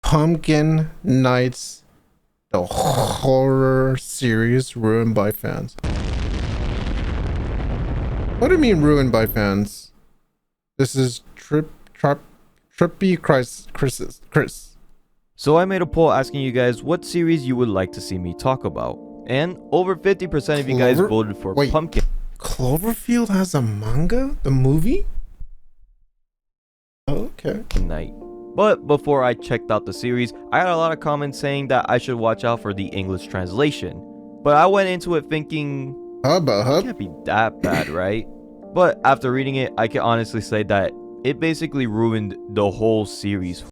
Pumpkin Nights, the horror series ruined by fans. What do you mean ruined by fans? This is TrpyCris. So I made a poll asking you guys what series you would like to see me talk about. And over 50% of you guys voted for Pumpkin. Cloverfield has a manga? The movie? Oh, okay. Night. But before I checked out the series, I had a lot of comments saying that I should watch out for the English translation. But I went into it thinking, it can't be that bad, right? But after reading it, I can honestly say that it basically ruined the whole series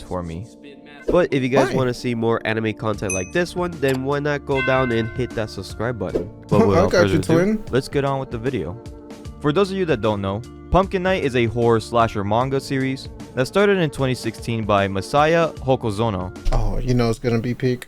for me. But if you guys want to see more anime content like this one, then why not go down and hit that subscribe button. But without further ado, let's get on with the video. For those of you that don't know, Pumpkin Night is a horror slasher manga series that started in 2016 by Masaya Hokozono. Oh, you know it's gonna be peak.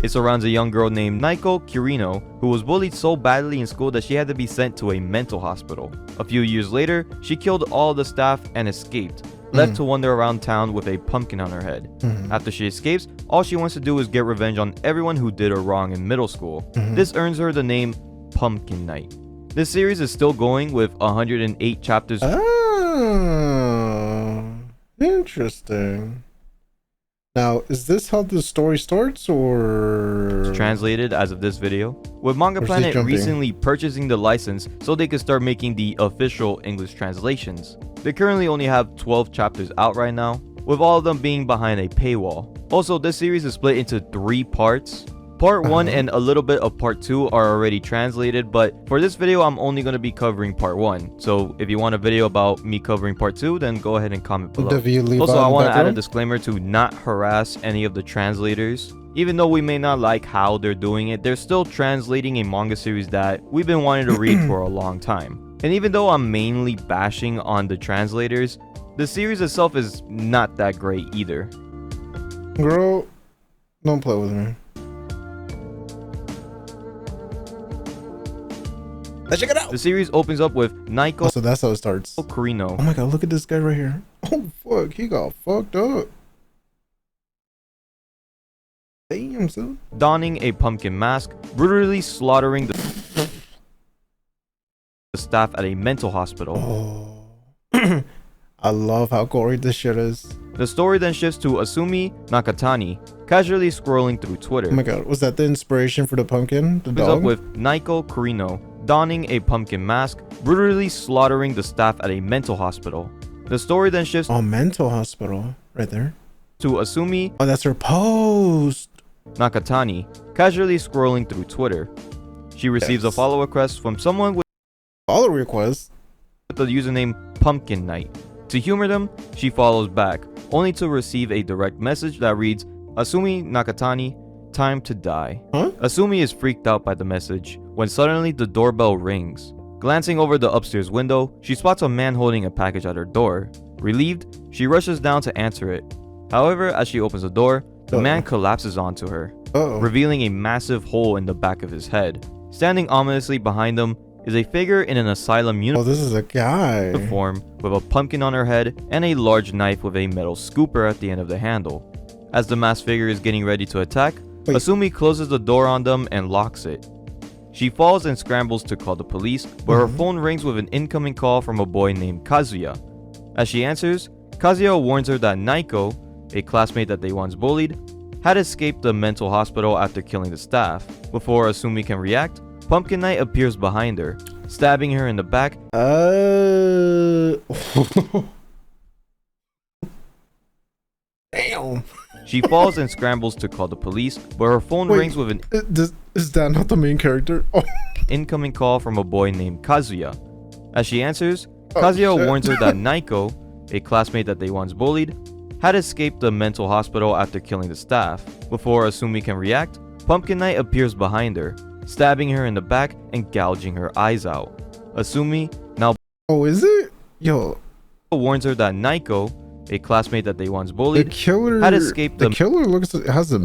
It surrounds a young girl named Naiko Kirino who was bullied so badly in school that she had to be sent to a mental hospital. A few years later, she killed all the staff and escaped, left to wander around town with a pumpkin on her head. After she escapes, all she wants to do is get revenge on everyone who did her wrong in middle school. This earns her the name Pumpkin Night. This series is still going with 108 chapters. Oh, interesting. Now, is this how the story starts, or? It's translated as of this video, with Manga Planet recently purchasing the license so they could start making the official English translations. They currently only have 12 chapters out right now, with all of them being behind a paywall. Also, this series is split into 3 parts. Part 1 and a little bit of part 2 are already translated, but for this video I'm only going to be covering part 1. So if you want a video about me covering part 2, then go ahead and comment below. Also, I want to add a disclaimer to not harass any of the translators. Even though we may not like how they're doing it, they're still translating a manga series that we've been wanting to read for a long time. And even though I'm mainly bashing on the translators, the series itself is not that great either. Girl, don't play with me. Let's check it out. The series opens up with Naiko. So that's how it starts. Kirino. Oh my god, look at this guy right here. Oh fuck, he got fucked up. Damn, son. Donning a pumpkin mask, brutally slaughtering the staff at a mental hospital. Oh. I love how gory this shit is. The story then shifts to Asumi Nakatani, casually scrolling through Twitter. Oh my god, was that the inspiration for the pumpkin? The dog? Up with Naiko Kirino, donning a pumpkin mask, brutally slaughtering the staff at a mental hospital. The story then shifts mental hospital, right there, to Asumi. Oh, that's her post. Nakatani, casually scrolling through Twitter. She receives a follow request from someone with follow request with the username Pumpkin Night. To humor them, she follows back, only to receive a direct message that reads, Asumi Nakatani, time to die. Asumi is freaked out by the message when suddenly the doorbell rings. Glancing over the upstairs window, she spots a man holding a package at her door. Relieved, she rushes down to answer it. However, as she opens the door, the man collapses onto her, revealing a massive hole in the back of his head. Standing ominously behind them is a figure in an asylum uniform. Oh, this is a guy. With a pumpkin on her head and a large knife with a metal scooper at the end of the handle. As the masked figure is getting ready to attack, Asumi closes the door on them and locks it. She falls and scrambles to call the police, but her phone rings with an incoming call from a boy named Kazuya. As she answers, Kazuya warns her that Naiko, a classmate that they once bullied, had escaped the mental hospital after killing the staff. Before Asumi can react, Pumpkin Night appears behind her, stabbing her in the back. Damn. She falls and scrambles to call the police, but her phone rings with an is that not the main character? Incoming call from a boy named Kazuya. As she answers, Kazuya warns her that Naiko, a classmate that they once bullied, had escaped the mental hospital after killing the staff. Before Asumi can react, Pumpkin Night appears behind her, stabbing her in the back and gouging her eyes out. Asumi, now is it? Yo, warns her that Naiko, a classmate that they once bullied, the killer had escaped the killer has a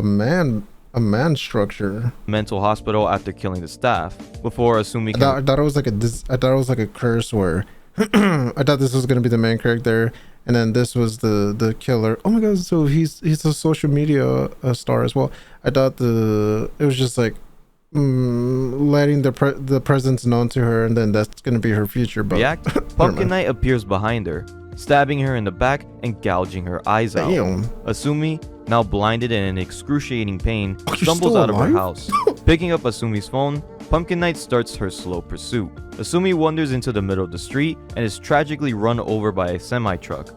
man structure. Mental hospital after killing the staff. Before Asumi I thought it was like a curse where I thought this was gonna be the main character, and then this was the killer. Oh my god! So he's a social media star as well. I thought it was just like letting the presence known to her, and then that's gonna be her future. But React, Pumpkin Knight appears behind her, stabbing her in the back and gouging her eyes out. Asumi, now blinded and in excruciating pain, stumbles out of her house. Picking up Asumi's phone, Pumpkin Knight starts her slow pursuit. Asumi wanders into the middle of the street and is tragically run over by a semi-truck.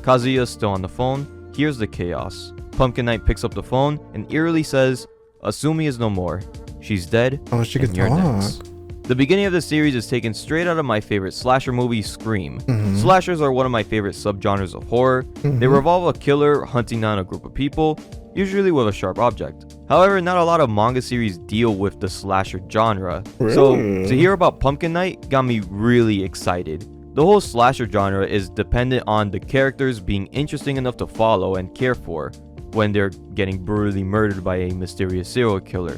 Kazuya, still on the phone, hears the chaos. Pumpkin Knight picks up the phone and eerily says, "Asumi is no more. She's dead, Oh, she can and you're talk. next." The beginning of the series is taken straight out of my favorite slasher movie, Scream. Slashers are one of my favorite subgenres of horror. They revolve a killer hunting down a group of people, usually with a sharp object. However, not a lot of manga series deal with the slasher genre. So, to hear about Pumpkin Knight got me really excited. The whole slasher genre is dependent on the characters being interesting enough to follow and care for when they're getting brutally murdered by a mysterious serial killer.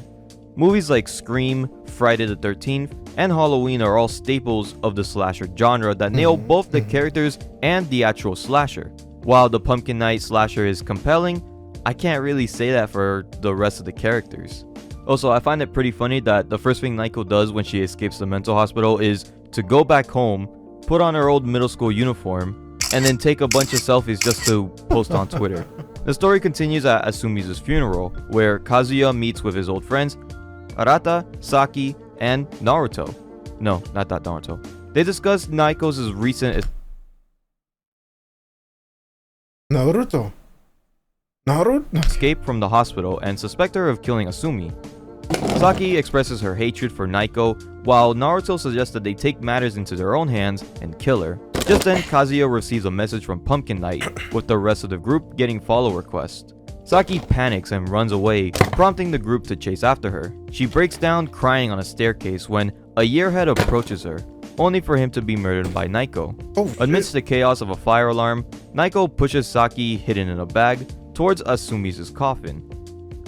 Movies like Scream, Friday the 13th, and Halloween are all staples of the slasher genre that nail both the characters and the actual slasher. While the Pumpkin Knight slasher is compelling, I can't really say that for the rest of the characters. Also, I find it pretty funny that the first thing Naiko does when she escapes the mental hospital is to go back home, put on her old middle school uniform, and then take a bunch of selfies just to post on Twitter. The story continues at Asumi's funeral, where Kazuya meets with his old friends Arata, Saki, and Naruto. No, not that Naruto. They discuss Naiko's recent Naruto. escape from the hospital and suspect her of killing Asumi. Saki expresses her hatred for Naiko, while Naruto suggests that they take matters into their own hands and kill her. Just then, Kazuya receives a message from Pumpkin Knight, with the rest of the group getting follow requests. Saki panics and runs away, prompting the group to chase after her. She breaks down crying on a staircase when a yearhead approaches her, only for him to be murdered by Naiko. Amidst the chaos of a fire alarm, Naiko pushes Saki, hidden in a bag, towards Asumi's coffin.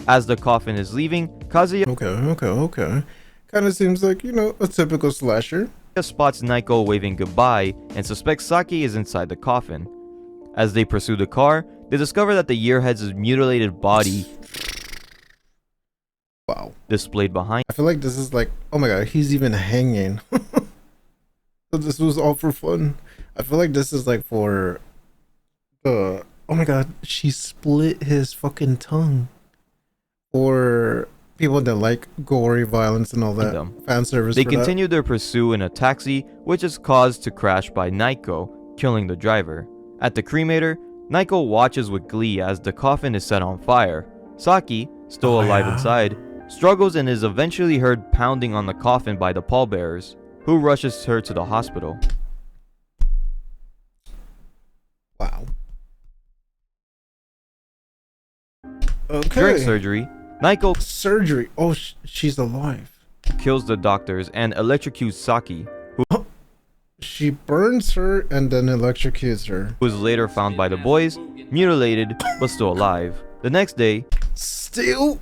As the coffin is leaving, Kazuya Okay. Kind of seems like, a typical slasher. spots Naiko waving goodbye and suspects Saki is inside the coffin. As they pursue the car, they discover that the yearhead's mutilated body displayed behind. I feel like this is like, oh my god, he's even hanging. So this was all for fun. I feel like this is like for oh my god, she split his fucking tongue. For people that like gory violence and all that fan service. They continue their pursuit in a taxi, which is caused to crash by Naiko, killing the driver. At the cremator, Naiko watches with glee as the coffin is set on fire. Saki, still alive inside, struggles and is eventually heard pounding on the coffin by the pallbearers, who rushes her to the hospital. Wow. Okay. During surgery, Naiko surgery. Oh, she's alive. Kills the doctors and electrocutes Saki, She burns her and then electrocutes her. who was later found by the boys, mutilated but still alive. The next day, Still?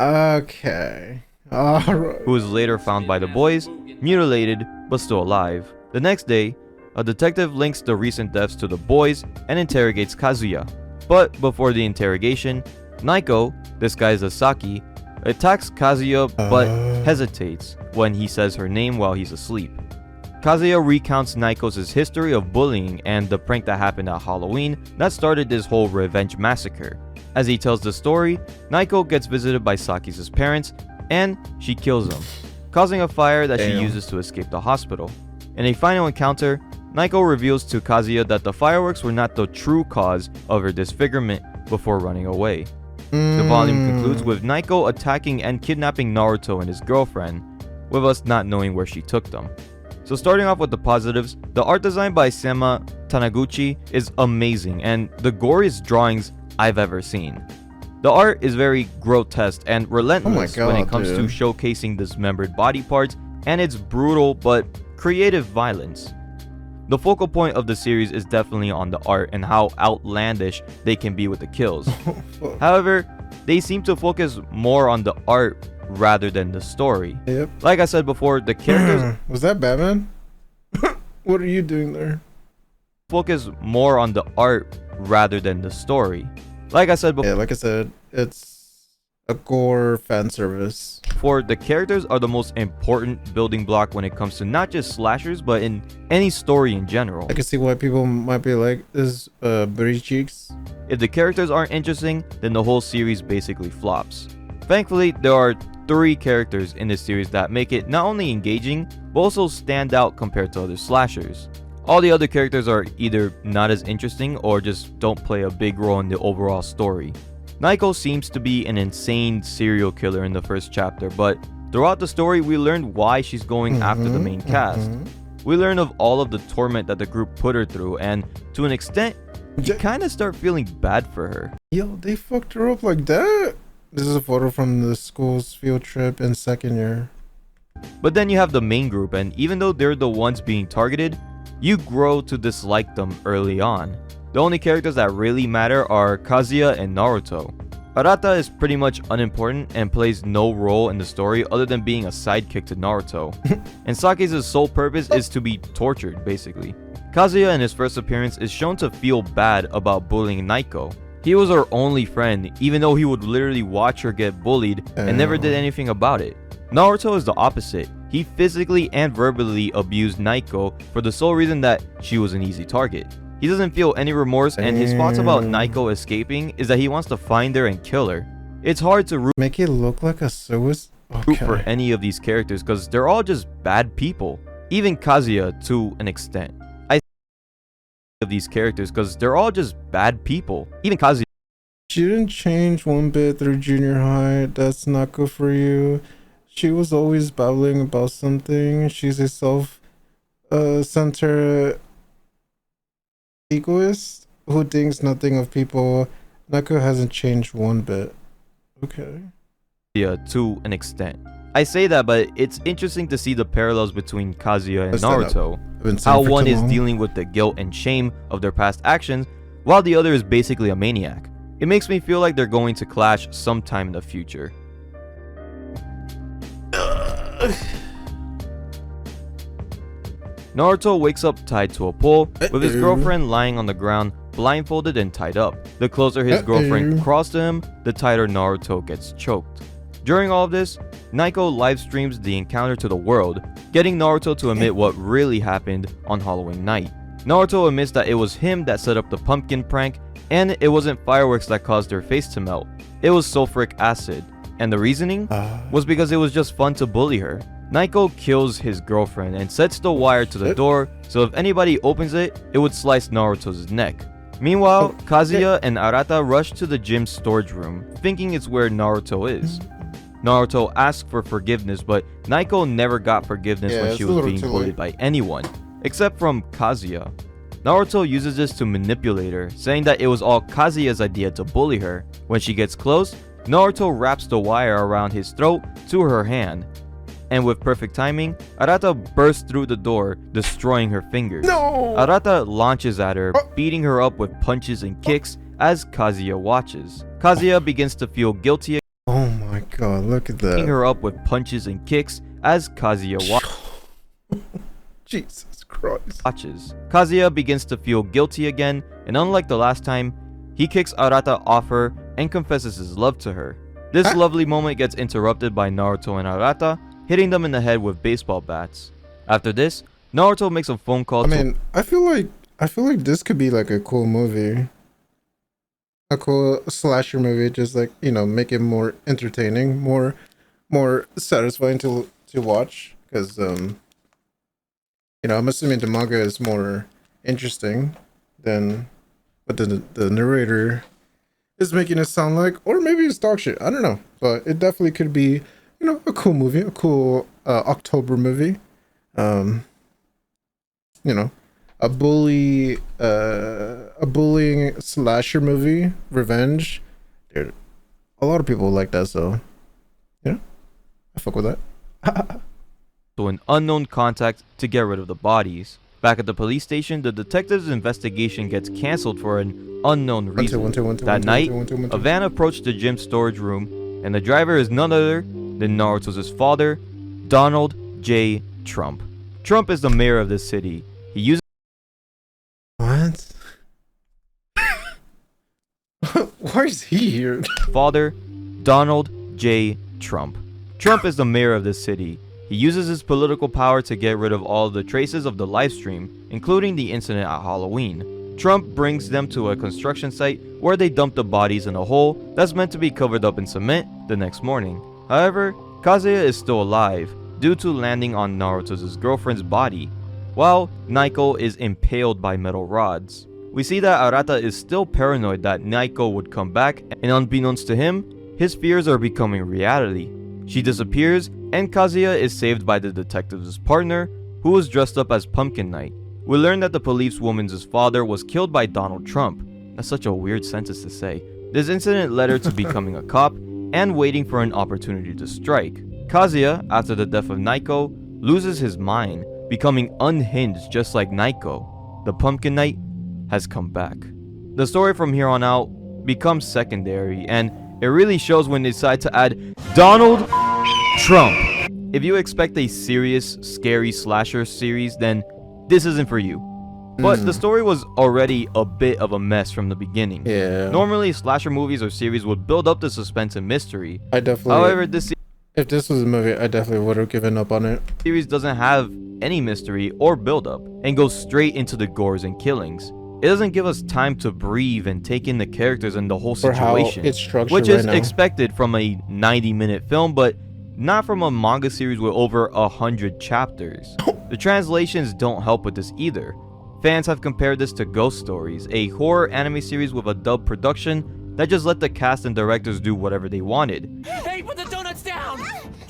Okay. Alright. who was later found by the boys, mutilated but still alive. The next day, a detective links the recent deaths to the boys and interrogates Kazuya. But before the interrogation, Naiko, disguised as Saki, attacks Kazuya but hesitates when he says her name while he's asleep. Kazuya recounts Naiko's history of bullying and the prank that happened at Halloween that started this whole revenge massacre. As he tells the story, Naiko gets visited by Saki's parents and she kills him, causing a fire that she uses to escape the hospital. In a final encounter, Naiko reveals to Kazuya that the fireworks were not the true cause of her disfigurement before running away. The volume concludes with Naiko attacking and kidnapping Naruto and his girlfriend, with us not knowing where she took them. So starting off with the positives, the art design by Sema Taniguchi is amazing and the goriest drawings I've ever seen. The art is very grotesque and relentless when it comes to showcasing dismembered body parts and its brutal but creative violence. The focal point of the series is definitely on the art and how outlandish they can be with the kills. However, they seem to focus more on the art rather than the story. Like I said before, the characters... Was that Batman? What are you doing there? Focus more on the art rather than the story. Like I said before, Yeah, like I said, it's a gore fan service. the characters are the most important building block when it comes to not just slashers, but in any story in general. I can see why people might be like, this booty cheeks. If the characters aren't interesting, then the whole series basically flops. Thankfully, there are 3 characters in this series that make it not only engaging, but also stand out compared to other slashers. All the other characters are either not as interesting or just don't play a big role in the overall story. Naiko seems to be an insane serial killer in the first chapter, but throughout the story we learn why she's going after the main cast. We learn of all of the torment that the group put her through, and to an extent, you kinda start feeling bad for her. Yo, they fucked her up like that? This is a photo from the school's field trip in 2nd year. But then you have the main group, and even though they're the ones being targeted, you grow to dislike them early on. The only characters that really matter are Kazuya and Naruto. Arata is pretty much unimportant and plays no role in the story other than being a sidekick to Naruto. And Sake's sole purpose is to be tortured, basically. Kazuya in his first appearance is shown to feel bad about bullying Naiko. He was her only friend, even though he would literally watch her get bullied and never did anything about it. Naruto is the opposite. He physically and verbally abused Naiko for the sole reason that she was an easy target. He doesn't feel any remorse, and his thoughts about Naiko escaping is that he wants to find her and kill her. It's hard to Make it look like a suicide. root for any of these characters because they're all just bad people. Even Kazuya to an extent. Of these characters because they're all just bad people. Even Kazuya. She didn't change one bit through junior high. That's not good for you. She was always babbling about something. She's a self-centered egoist who thinks nothing of people. Naiko hasn't changed one bit. Okay. Yeah, to an extent. I say that, but it's interesting to see the parallels between Kazuya and Naruto. How one is dealing with the guilt and shame of their past actions, while the other is basically a maniac. It makes me feel like they're going to clash sometime in the future. Naruto wakes up tied to a pole, with his girlfriend lying on the ground, blindfolded and tied up. The closer his girlfriend crawls to him, the tighter Naruto gets choked. During all of this, Naiko live streams the encounter to the world, getting Naruto to admit what really happened on Halloween night. Naruto admits that it was him that set up the pumpkin prank, and it wasn't fireworks that caused her face to melt, it was sulfuric acid. And the reasoning was because it was just fun to bully her. Naiko kills his girlfriend and sets the wire to the door, so if anybody opens it, it would slice Naruto's neck. Meanwhile, Kazuya and Arata rush to the gym's storage room, thinking it's where Naruto is. Naruto asks for forgiveness, but Naiko never got forgiveness when she was being bullied by anyone, except from Kazuya. Naruto uses this to manipulate her, saying that it was all Kazuya's idea to bully her. When she gets close, Naruto wraps the wire around his throat to her hand. And with perfect timing, Arata bursts through the door, destroying her fingers. No! Arata launches at her, beating her up with punches and kicks as Kazuya watches. Kazuya begins to feel guilty. Oh my god, look at that. Beating her up with punches and kicks as Kazuya Jesus Christ. watches. Kazuya begins to feel guilty again, and unlike the last time, he kicks Arata off her and confesses his love to her. This lovely moment gets interrupted by Naruto and Arata, hitting them in the head with baseball bats. After this, Naruto makes a phone call I feel like this could be like a cool movie. A cool slasher movie, just like, you know, make it more entertaining, more satisfying to watch, because you know, I'm assuming the manga is more interesting than what the narrator is making it sound like, or maybe it's dog shit. I don't know, but it definitely could be, you know, a cool movie, a cool October movie. You know, a bullying slasher movie, revenge. Dude, a lot of people like that, so yeah, I fuck with that. to an unknown contact to get rid of the bodies. Back at the police station, the detective's investigation gets cancelled for an unknown reason. That night, a van approached the gym storage room, and the driver is none other than Naruto's father, Donald J. Trump. Trump is the mayor of this city, He uses What? Why is he here? his father, Donald J. Trump. Trump is the mayor of this city. He uses his political power to get rid of all the traces of the live stream, including the incident at Halloween. Trump brings them to a construction site where they dump the bodies in a hole that's meant to be covered up in cement the next morning. However, Kazuya is still alive due to landing on Naruto's girlfriend's body, while Naiko is impaled by metal rods. We see that Arata is still paranoid that Naiko would come back, and unbeknownst to him, his fears are becoming reality. She disappears, and Kazuya is saved by the detective's partner, who was dressed up as Pumpkin Knight. We learn that the policewoman's father was killed by Donald Trump. That's such a weird sentence to say. This incident led her to becoming a cop and waiting for an opportunity to strike. Kazuya, after the death of Naiko, loses his mind, becoming unhinged just like Naiko. The Pumpkin Knight has come back. The story from here on out becomes secondary, and it really shows when they decide to add Donald Trump. If you expect a serious, scary slasher series, then this isn't for you. But the story was already a bit of a mess from the beginning. Yeah. Normally, slasher movies or series would build up the suspense and mystery. I definitely. However, if this was a movie, I definitely would have given up on it. series doesn't have any mystery or build up and goes straight into the gores and killings. It doesn't give us time to breathe and take in the characters and the whole For how situation, it's structured which is right now. expected from a 90-minute film, but not from a manga series with over 100 chapters. The translations don't help with this either. Fans have compared this to Ghost Stories, a horror anime series with a dub production that just let the cast and directors do whatever they wanted. Hey, put the donuts down!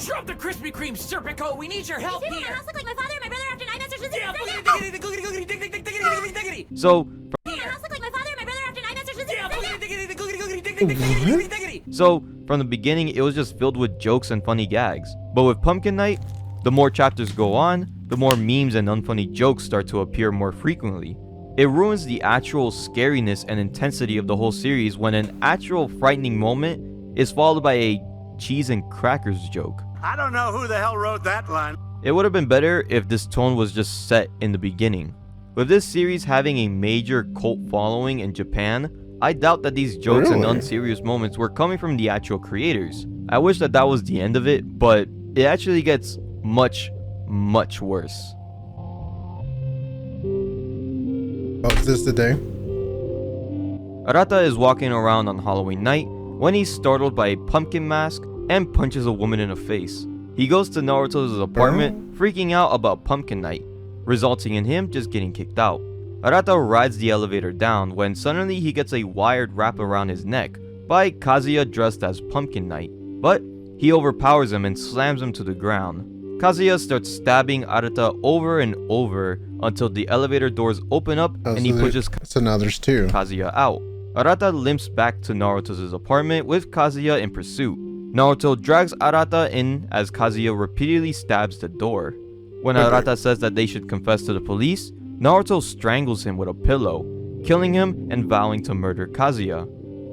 Drop the Krispy Kreme, Serpico! We need your help My here! house look like my father and my brother after 9 months or something. Yeah, boogity, diggity, diggity, diggity, diggity, diggity, diggity. So, My house look like my father and my brother after 9 months or something. Yeah, boogity, diggity, diggity, diggity, diggity, diggity, diggity. So, from the beginning, it was just filled with jokes and funny gags. But with Pumpkin Night, the more chapters go on, the more memes and unfunny jokes start to appear more frequently. It ruins the actual scariness and intensity of the whole series when an actual frightening moment is followed by a cheese and crackers joke. I don't know who the hell wrote that line. It would have been better if this tone was just set in the beginning. With this series having a major cult following in Japan, I doubt that these jokes and Really? unserious moments were coming from the actual creators. I wish that that was the end of it, but it actually gets much, much worse. Oh, is this the day? Arata is walking around on Halloween night when he's startled by a pumpkin mask and punches a woman in the face. He goes to Naruto's apartment, freaking out about Pumpkin Night, resulting in him just getting kicked out. Arata rides the elevator down when suddenly he gets a wired wrap around his neck by Kazuya dressed as Pumpkin Night, but he overpowers him and slams him to the ground. Kazuya starts stabbing Arata over and over until the elevator doors open up and he pushes So now there's two. Kazuya out. Arata limps back to Naruto's apartment with Kazuya in pursuit. Naruto drags Arata in as Kazuya repeatedly stabs the door. When Arata says that they should confess to the police, Naruto strangles him with a pillow, killing him and vowing to murder Kazuya.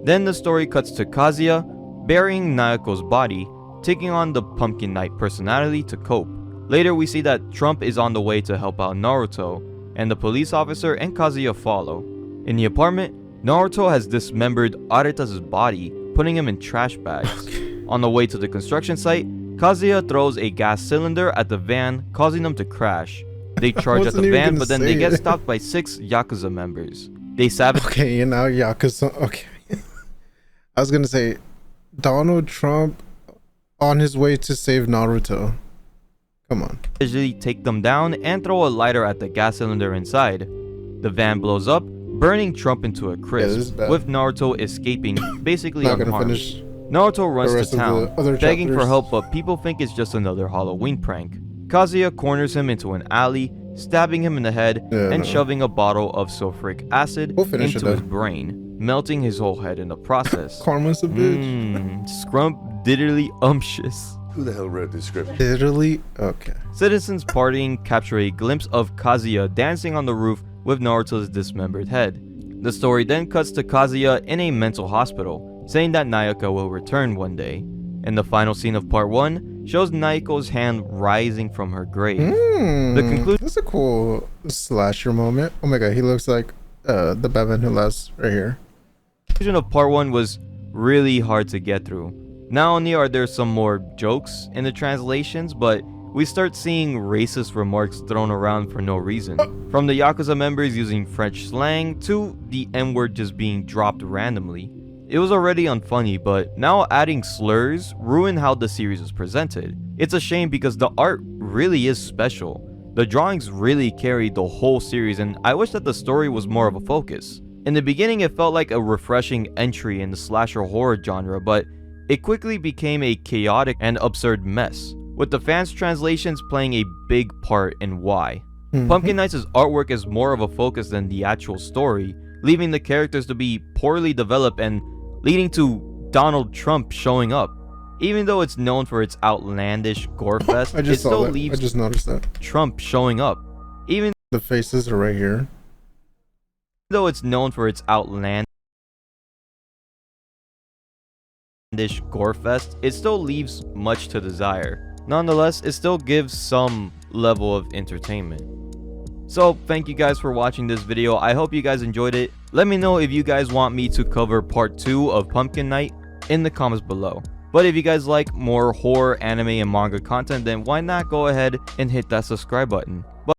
Then the story cuts to Kazuya burying Naoko's body, taking on the Pumpkin Knight personality to cope. Later we see that Trump is on the way to help out Naruto, and the police officer and Kazuya follow. In the apartment, Naruto has dismembered Arata's body, putting him in trash bags. On the way to the construction site, Kazuya throws a gas cylinder at the van, causing them to crash. They charge at wasn't the even van, gonna but then they say get it. stopped by 6 Yakuza members. They savage Okay, and now Yakuza. Okay. I was gonna say, Donald Trump on his way to save Naruto. Come on. usually take them down and throw a lighter at the gas cylinder inside. The van blows up, burning Trump into a this is crisp, bad. with Naruto escaping basically Not gonna unharmed. finish. Naruto runs the rest to of town, the other begging for chapters. help, but people think it's just another Halloween prank. Kazuya corners him into an alley, stabbing him in the head Yeah, and no. shoving a bottle of sulfuric acid We'll finish into it his then. brain, melting his whole head in the process. Karma's a bitch. Scrump diddly umptious. Who the hell wrote this script? Literally. Okay. Citizens partying capture a glimpse of Kazuya dancing on the roof with Naruto's dismembered head. The story then cuts to Kazuya in a mental hospital, saying that Nayaka will return one day. In the final scene of part 1, shows Naiko's hand rising from her grave. The conclusion That's a cool slasher moment. Oh my god, he looks like the Batman Who Laughs right here. of part 1 was really hard to get through. Not only are there some more jokes in the translations, but we start seeing racist remarks thrown around for no reason. From the Yakuza members using French slang to the N-word just being dropped randomly. It was already unfunny, but now adding slurs ruined how the series was presented. It's a shame because the art really is special. The drawings really carried the whole series, and I wish that the story was more of a focus. In the beginning, it felt like a refreshing entry in the slasher horror genre, but it quickly became a chaotic and absurd mess, with the fans' translations playing a big part in why. Pumpkin Knight's artwork is more of a focus than the actual story, leaving the characters to be poorly developed and leading to Donald Trump showing up. Even though it's known for its outlandish gore fest, it still leaves I just noticed that. Trump showing up. Even The faces are right here. though it's known for its outlandish gore fest, it still leaves much to desire. Nonetheless, it still gives some level of entertainment. So thank you guys for watching this video. I hope you guys enjoyed it. Let me know if you guys want me to cover part 2 of Pumpkin Night in the comments below. But if you guys like more horror, anime, and manga content, then why not go ahead and hit that subscribe button. But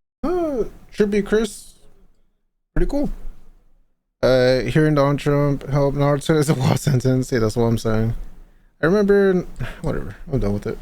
TrpyCris, pretty cool. Hearing Donald Trump help Naruto is a wild sentence. Yeah, that's what I'm saying. I remember, whatever, I'm done with it.